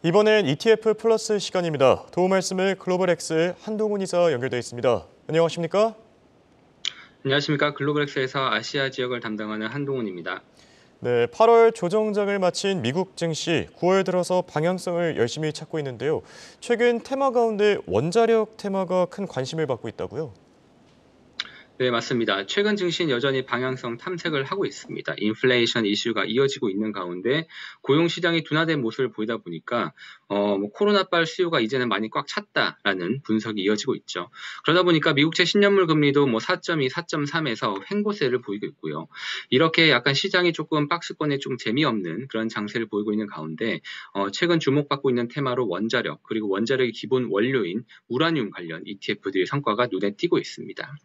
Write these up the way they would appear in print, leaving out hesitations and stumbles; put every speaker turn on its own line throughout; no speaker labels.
이번엔 ETF 플러스 시간입니다. 도움 말씀을 글로벌엑스의 한동훈 이사 연결돼 있습니다. 안녕하십니까?
안녕하십니까. 글로벌엑스에서 아시아 지역을 담당하는 한동훈입니다.
네, 8월 조정장을 마친 미국 증시 9월 들어서 방향성을 열심히 찾고 있는데요. 최근 테마 가운데 원자력 테마가 큰 관심을 받고 있다고요?
네, 맞습니다. 최근 증시는 여전히 방향성 탐색을 하고 있습니다. 인플레이션 이슈가 이어지고 있는 가운데 고용 시장이 둔화된 모습을 보이다 보니까 코로나빨 수요가 이제는 많이 꽉 찼다라는 분석이 이어지고 있죠. 그러다 보니까 미국채 10년물 금리도 4.2, 4.3에서 횡보세를 보이고 있고요. 이렇게 약간 시장이 조금 박스권에 좀 재미없는 그런 장세를 보이고 있는 가운데 최근 주목받고 있는 테마로 원자력 그리고 원자력의 기본 원료인 우라늄 관련 ETF들의 성과가 눈에 띄고 있습니다.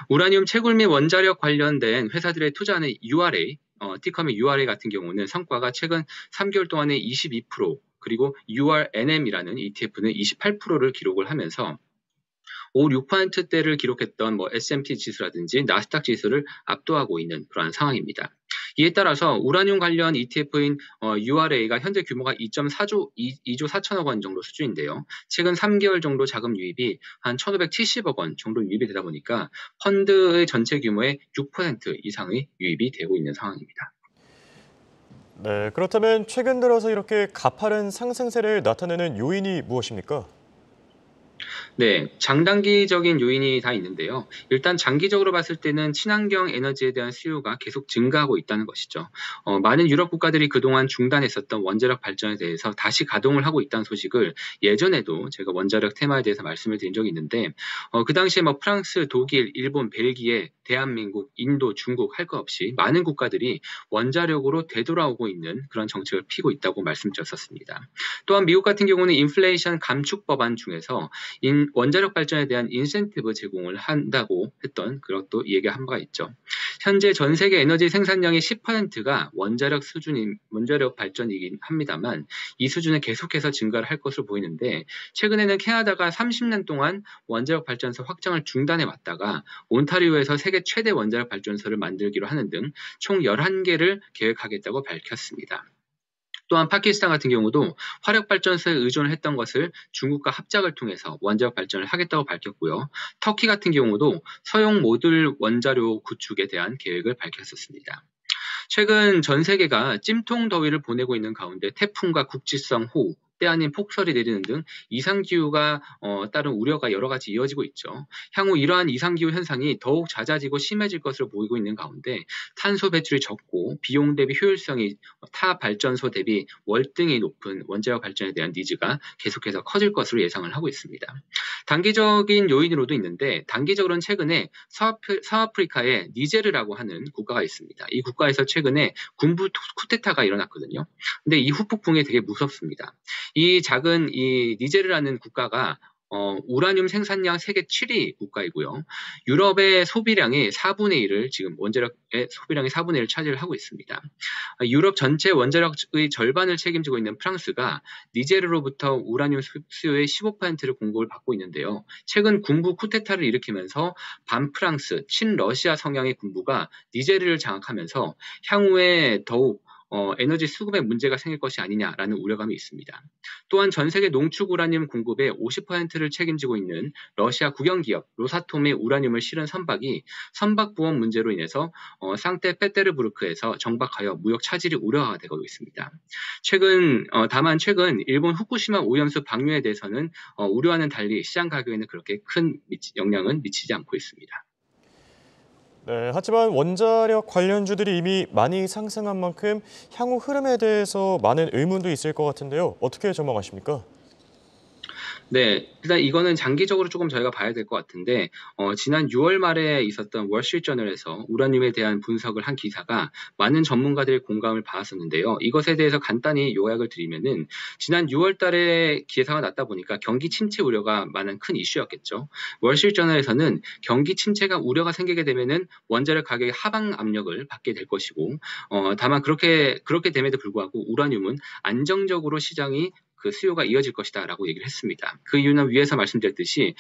우라늄 채굴 및 원자력 관련된 회사들의 투자하는 URA, 티커의 URA 같은 경우는 성과가 최근 3개월 동안에 22%, 그리고 URNM이라는 ETF는 28%를 기록을 하면서 5, 6%대를 기록했던 S&P 지수라든지 나스닥 지수를 압도하고 있는 그러한 상황입니다. 이에 따라서 우라늄 관련 ETF인 URA가 현재 규모가 2조 4천억 원 정도 수준인데요. 최근 3개월 정도 자금 유입이 한 1,570억 원 정도 유입이 되다 보니까 펀드의 전체 규모의 6% 이상의 유입이 되고 있는 상황입니다.
네, 그렇다면 최근 들어서 이렇게 가파른 상승세를 나타내는 요인이 무엇입니까?
네, 장단기적인 요인이 다 있는데요. 일단 장기적으로 봤을 때는 친환경 에너지에 대한 수요가 계속 증가하고 있다는 것이죠. 많은 유럽 국가들이 그동안 중단했었던 원자력 발전에 대해서 다시 가동을 하고 있다는 소식을 예전에도 제가 원자력 테마에 대해서 말씀을 드린 적이 있는데 그 당시에 프랑스, 독일, 일본, 벨기에, 대한민국, 인도, 중국 할 것 없이 많은 국가들이 원자력으로 되돌아오고 있는 그런 정책을 피고 있다고 말씀드렸었습니다. 또한 미국 같은 경우는 인플레이션 감축 법안 중에서 원자력 발전에 대한 인센티브 제공을 한다고 했던 그것도 얘기한 바가 있죠. 현재 전 세계 에너지 생산량의 10%가 원자력 발전이긴 합니다만 이 수준은 계속해서 증가를 할 것으로 보이는데 최근에는 캐나다가 30년 동안 원자력 발전소 확장을 중단해 왔다가 온타리오에서 세계 최대 원자력 발전소를 만들기로 하는 등 총 11개를 계획하겠다고 밝혔습니다. 또한 파키스탄 같은 경우도 화력발전소에 의존을 했던 것을 중국과 합작을 통해서 원자력 발전을 하겠다고 밝혔고요. 터키 같은 경우도 소형 모듈 원자료 구축에 대한 계획을 밝혔었습니다. 최근 전 세계가 찜통 더위를 보내고 있는 가운데 태풍과 국지성 호우, 때 아닌 폭설이 내리는 등 이상기후가 따른 우려가 여러 가지 이어지고 있죠. 향후 이러한 이상기후 현상이 더욱 잦아지고 심해질 것으로 보이고 있는 가운데 탄소 배출이 적고 비용 대비 효율성이 타 발전소 대비 월등히 높은 원자력 발전에 대한 니즈가 계속해서 커질 것으로 예상을 하고 있습니다. 단기적인 요인으로도 있는데 단기적으로는 최근에 서아프리카의 니제르라고 하는 국가가 있습니다. 이 국가에서 최근에 군부 쿠데타가 일어났거든요. 근데 이 후폭풍이 되게 무섭습니다. 이 작은 이 니제르라는 국가가 우라늄 생산량 세계 7위 국가이고요. 유럽의 소비량의 4분의 1을 지금 원자력의 소비량의 4분의 1을 차지를 하고 있습니다. 유럽 전체 원자력의 절반을 책임지고 있는 프랑스가 니제르로부터 우라늄 수요의 15%를 공급을 받고 있는데요. 최근 군부 쿠데타를 일으키면서 반프랑스, 친러시아 성향의 군부가 니제르를 장악하면서 향후에 더욱 에너지 수급에 문제가 생길 것이 아니냐라는 우려감이 있습니다. 또한 전 세계 농축 우라늄 공급의 50%를 책임지고 있는 러시아 국영기업 로사톰의 우라늄을 실은 선박이 선박 보험 문제로 인해서 상트페테르부르크에서 정박하여 무역 차질이 우려가 되고 있습니다. 다만 최근 일본 후쿠시마 오염수 방류에 대해서는 우려와는 달리 시장 가격에는 그렇게 큰 영향은 미치지 않고 있습니다.
네, 하지만 원자력 관련주들이 이미 많이 상승한 만큼 향후 흐름에 대해서 많은 의문도 있을 것 같은데요. 어떻게 전망하십니까?
네, 일단 이거는 장기적으로 조금 저희가 봐야 될 것 같은데 지난 6월 말에 있었던 월스트리트저널에서 우라늄에 대한 분석을 한 기사가 많은 전문가들의 공감을 받았었는데요. 이것에 대해서 간단히 요약을 드리면은 지난 6월 달에 기사가 났다 보니까 경기 침체 우려가 많은 큰 이슈였겠죠. 월스트리트저널에서는 경기 침체가 우려가 생기게 되면은 원자력 가격의 하방 압력을 받게 될 것이고 다만 그렇게 됨에도 불구하고 우라늄은 안정적으로 시장이 그 수요가 이어질 것이다라고 얘기를 했습니다. 그 이유는 위에서 말씀드렸듯이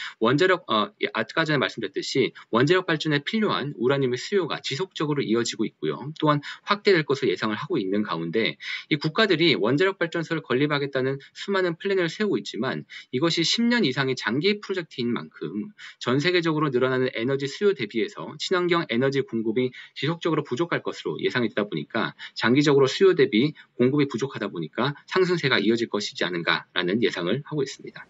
아까 전에 말씀드렸듯이 원자력 발전에 필요한 우라늄의 수요가 지속적으로 이어지고 있고요. 또한 확대될 것으로 예상을 하고 있는 가운데 이 국가들이 원자력 발전소를 건립하겠다는 수많은 플랜을 세우고 있지만 이것이 10년 이상의 장기 프로젝트인 만큼 전 세계적으로 늘어나는 에너지 수요 대비해서 친환경 에너지 공급이 지속적으로 부족할 것으로 예상이 되다 보니까 장기적으로 수요 대비 공급이 부족하다 보니까 상승세가 이어질 것이지 않은가라는 예상을 하고 있습니다.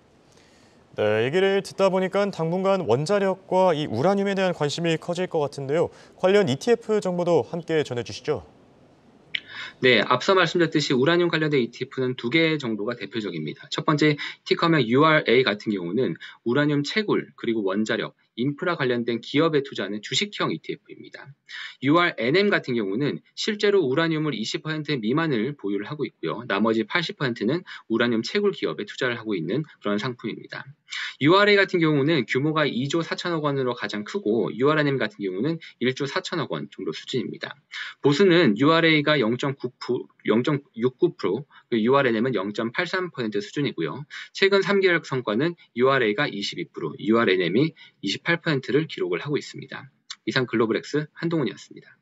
네, 얘기를 듣다 보니까 당분간 원자력과 이 우라늄에 대한 관심이 커질 것 같은데요. 관련 ETF 정보도 함께 전해주시죠.
네, 앞서 말씀드렸듯이 우라늄 관련된 ETF는 두 개 정도가 대표적입니다. 첫 번째 티커명 URA 같은 경우는 우라늄 채굴 그리고 원자력, 인프라 관련된 기업에 투자하는 주식형 ETF입니다. URNM 같은 경우는 실제로 우라늄을 20% 미만을 보유를 하고 있고요. 나머지 80%는 우라늄 채굴 기업에 투자를 하고 있는 그런 상품입니다. URA 같은 경우는 규모가 2조 4천억 원으로 가장 크고 URNM 같은 경우는 1조 4천억 원 정도 수준입니다. 보수는 URA가 0.69%, URNM은 0.83% 수준이고요. 최근 3개월 성과는 URA가 22%, URNM이 28%를 기록을 하고 있습니다. 이상 글로벌엑스 한동훈이었습니다.